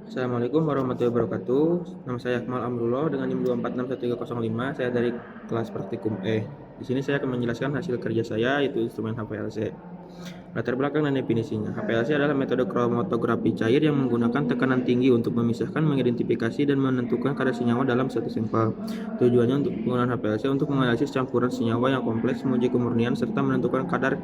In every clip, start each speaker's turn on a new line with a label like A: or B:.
A: Assalamualaikum warahmatullahi wabarakatuh. Nama saya Akmal Amrullah dengan NIM 2461305. Saya dari kelas praktikum E. Di sini saya akan menjelaskan hasil kerja saya, yaitu instrumen HPLC. Latar belakang dan definisinya. HPLC adalah metode kromatografi cair yang menggunakan tekanan tinggi untuk memisahkan, mengidentifikasi, dan menentukan kadar senyawa dalam satu sampel. Tujuannya untuk penggunaan HPLC untuk menganalisis campuran senyawa yang kompleks, menguji kemurnian, serta menentukan kadar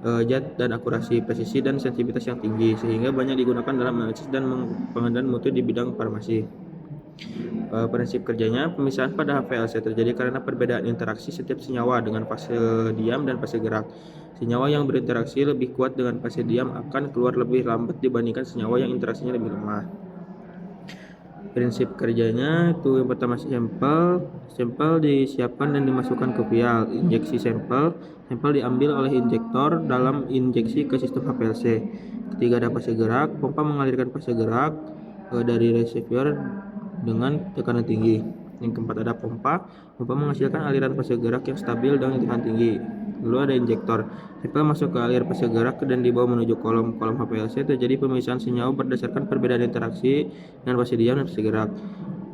A: zat dan akurasi, presisi, dan sensitivitas yang tinggi, sehingga banyak digunakan dalam analisis dan pengendalian mutu di bidang farmasi. Prinsip kerjanya, pemisahan pada HPLC terjadi karena perbedaan interaksi setiap senyawa dengan fase diam dan fase gerak. Senyawa yang berinteraksi lebih kuat dengan fase diam akan keluar lebih lambat dibandingkan senyawa yang interaksinya lebih lemah. Prinsip kerjanya itu yang pertama, sampel disiapkan dan dimasukkan ke vial. Injeksi sampel diambil oleh injektor dalam injeksi ke sistem HPLC. Ketiga, ada fase gerak. Pompa mengalirkan fase gerak dari reservoir dengan tekanan tinggi. Yang keempat, ada pompa menghasilkan aliran fase gerak yang stabil dengan tekanan tinggi. Lalu ada injektor. Sampel masuk ke alir fase gerak dan dibawa menuju kolom HPLC. Terjadi pemisahan senyawa berdasarkan perbedaan interaksi dengan fase diam dan fase gerak.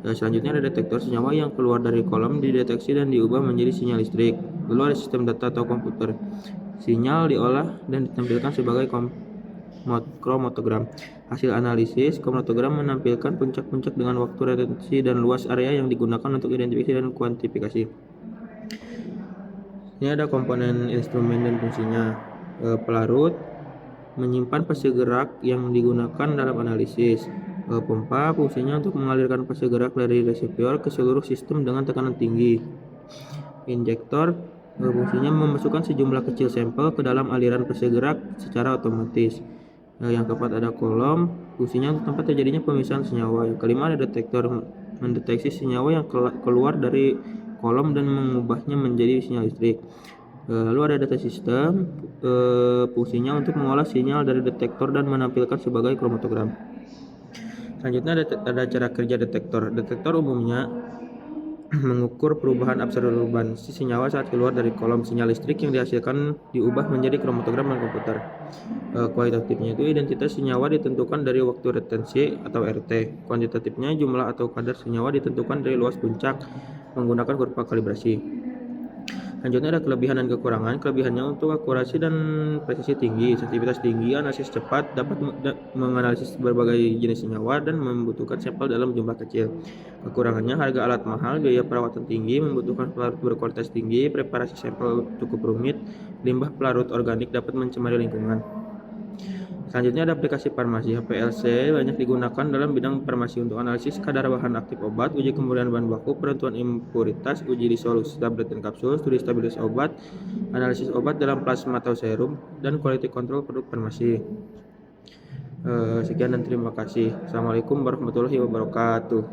A: Selanjutnya ada detektor. Senyawa yang keluar dari kolom dideteksi dan diubah menjadi sinyal listrik. Lalu ada sistem data atau komputer. Sinyal diolah dan ditampilkan sebagai kromatogram. Hasil analisis kromatogram menampilkan puncak-puncak dengan waktu, retensi, dan luas area yang digunakan untuk identifikasi dan kuantifikasi. Ini ada komponen instrumen dan fungsinya. Pelarut menyimpan fase gerak yang digunakan dalam analisis. Pompa fungsinya untuk mengalirkan fase gerak dari reservoir ke seluruh sistem dengan tekanan tinggi. Injektor fungsinya memasukkan sejumlah kecil sampel ke dalam aliran fase gerak secara otomatis. Yang keempat, ada kolom, fungsinya untuk tempat terjadinya pemisahan senyawa. Yang kelima, ada detektor, mendeteksi senyawa yang keluar dari kolom dan mengubahnya menjadi sinyal listrik. Lalu ada data sistem, fungsinya untuk mengolah sinyal dari detektor dan menampilkan sebagai kromatogram. Selanjutnya ada cara kerja detektor. Detektor umumnya mengukur perubahan absorbansi senyawa saat keluar dari kolom. Sinyal listrik yang dihasilkan diubah menjadi kromatogram dan komputer. Kualitatifnya itu identitas senyawa ditentukan dari waktu retensi atau RT. Kuantitatifnya jumlah atau kadar senyawa ditentukan dari luas puncak menggunakan kurva kalibrasi. Selanjutnya ada kelebihan dan kekurangan. Kelebihannya untuk akurasi dan presisi tinggi, sensitivitas tinggi, analisis cepat, dapat menganalisis berbagai jenis senyawa dan membutuhkan sampel dalam jumlah kecil. Kekurangannya, harga alat mahal, biaya perawatan tinggi, membutuhkan pelarut berkualitas tinggi, preparasi sampel cukup rumit, limbah pelarut organik dapat mencemari lingkungan. Selanjutnya ada aplikasi farmasi. HPLC banyak digunakan dalam bidang farmasi untuk analisis kadar bahan aktif obat, uji kemurnian bahan baku, penentuan impuritas, uji disolusi tablet dan kapsul, studi stabilitas obat, analisis obat dalam plasma atau serum, dan quality control produk farmasi. Sekian dan terima kasih. Assalamualaikum warahmatullahi wabarakatuh.